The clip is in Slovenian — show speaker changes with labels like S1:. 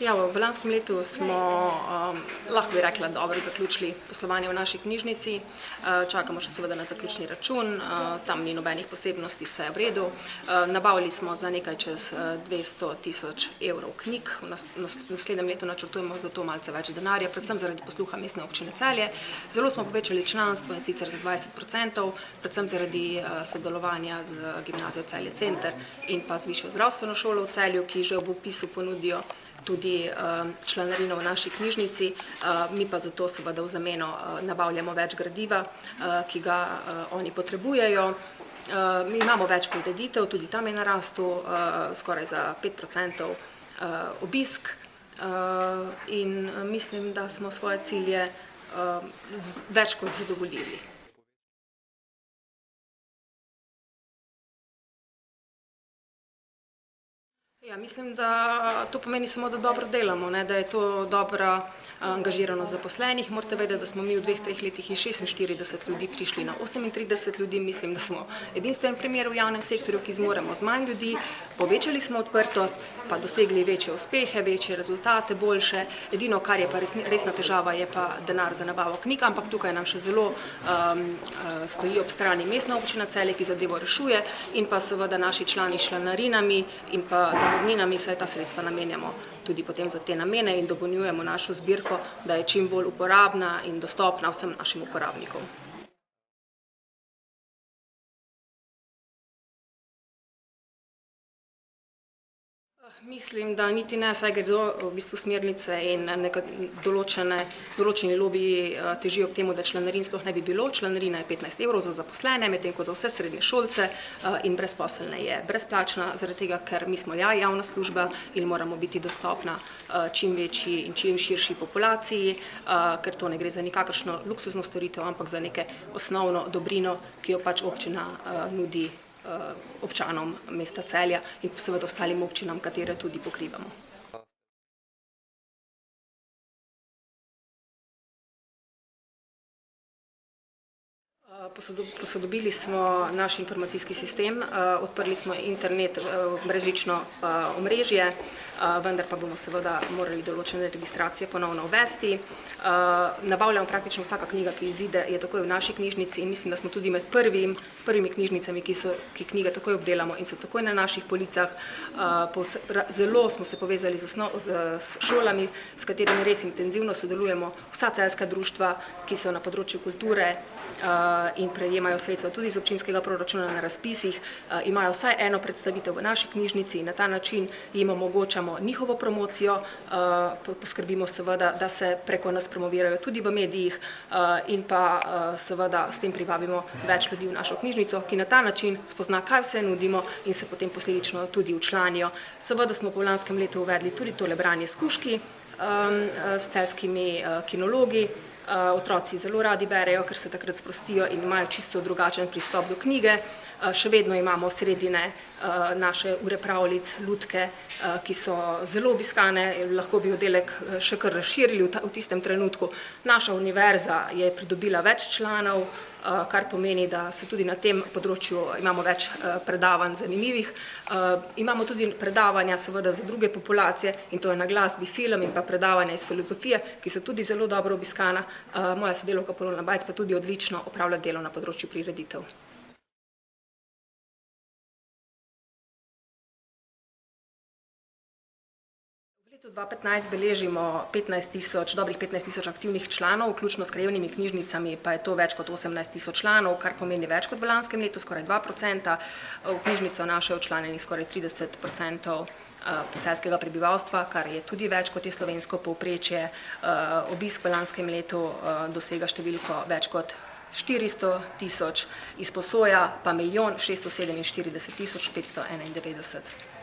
S1: Ja, v lanskem letu smo, lahko bi rekla, dobro zaključili poslovanje v naši knjižnici. Čakamo še seveda na zaključni račun, tam ni nobenih posebnosti, vse je v redu. Nabavili smo za nekaj čez 200.000 evrov knjig, v naslednjem letu načrtujemo za to malce več denarja, predvsem zaradi posluha Mestne občine Celje. Zelo smo povečali članstvo, in sicer za 20%, predvsem zaradi sodelovanja z Gimnazijo Celje Center in pa z Višjo zdravstveno šolo v Celju, ki že ob vpisu ponudijo tudi članarino v naši knjižnici, mi pa zato seveda v zameno nabavljamo več gradiva, ki ga oni potrebujejo. Mi imamo več prireditev, tudi tam je narastel skoraj za 5% obisk in mislim, da smo svoje cilje več kot zadovoljili. Ja, mislim, da to pomeni samo, da dobro delamo, da je to dobra angažiranost zaposlenih. Morate vedeti, da smo mi v 2-3 letih iz 46 ljudi prišli na 38 ljudi. Mislim, da smo edinstven primer v javnem sektorju, ki zmoremo z manj ljudi. Povečali smo odprtost, pa dosegli večje uspehe, večje rezultate, boljše. Edino, kar je pa resna težava, je pa denar za nabavo knjig, ampak tukaj nam še zelo stoji ob strani Mestna občina Celje, ki zadevo rešuje, in pa seveda naši člani s članarinami in pa zavodninami, saj ta sredstva namenjamo tudi potem za te namene in dopolnjujemo našo zbirko, da je čim bolj uporabna in dostopna vsem našim uporabnikom. Mislim, da niti ne, saj gredo v bistvu smernice in določeni lobiji težijo k temu, da članarin sploh ne bi bilo. Članarina je 15 evrov za zaposlene, medtem ko za vse srednješolce in brezposelne je brezplačna, zaradi tega, ker mi smo javna služba in moramo biti dostopna čim večji in čim širši populaciji, ker to ne gre za nikakršno luksuzno storitev, ampak za neke osnovno dobrino, ki jo pač občina nudi občanom mesta Celja in seveda ostalim občinam, katere tudi pokrivamo. Posodobili smo naš informacijski sistem, odprli smo internet, brezžično omrežje, vendar pa bomo seveda morali določene registracije ponovno uvesti. Nabavljamo praktično vsaka knjiga, ki izide, je takoj v naši knjižnici in mislim, da smo tudi med prvimi knjižnicami, ki knjige takoj obdelamo in so takoj na naših policah. Zelo smo se povezali s šolami, s katerimi res intenzivno sodelujemo, vsa celjska društva, ki so na področju kulture in prejemajo sredstva tudi iz občinskega proračuna na razpisih, imajo vsaj eno predstavitev v naši knjižnici in na ta način jim omogočamo njihovo promocijo, poskrbimo seveda, da se preko nas promovirajo tudi v medijih in pa seveda s tem privabimo več ljudi v našo knjižnico, ki na ta način spozna, kaj vse nudimo in se potem posledično tudi včlanijo. Seveda smo po lanskem letu uvedli tudi tole branje s kužki s celjskimi kinologi. Otroci zelo radi berejo, ker se takrat sprostijo in imajo čisto drugačen pristop do knjige. Še vedno imamo sredine naše ure pravljic, lutke, ki so zelo obiskane, lahko bi oddelek še kar razširili v tistem trenutku. Naša univerza je pridobila več članov, kar pomeni, da se tudi na tem področju imamo več predavanj zanimivih. Imamo tudi predavanja seveda za druge populacije in to je na glasbi, film in pa predavanja iz filozofije, ki so tudi zelo dobro obiskana. Moja sodelavka Polona Bajc pa tudi odlično opravlja delo na področju prireditev. V letu 2015 beležimo dobrih 15.000 aktivnih članov, vključno s krajevnimi knjižnicami pa je to več kot 18.000 članov, kar pomeni več kot v lanskem letu, skoraj 2%. V knjižnico našo je včlanjenih skoraj 30% celjskega prebivalstva, kar je tudi več kot je slovensko povprečje. Obisk v lanskem letu dosega številko več kot 400.000, izposoja pa 1.647.591.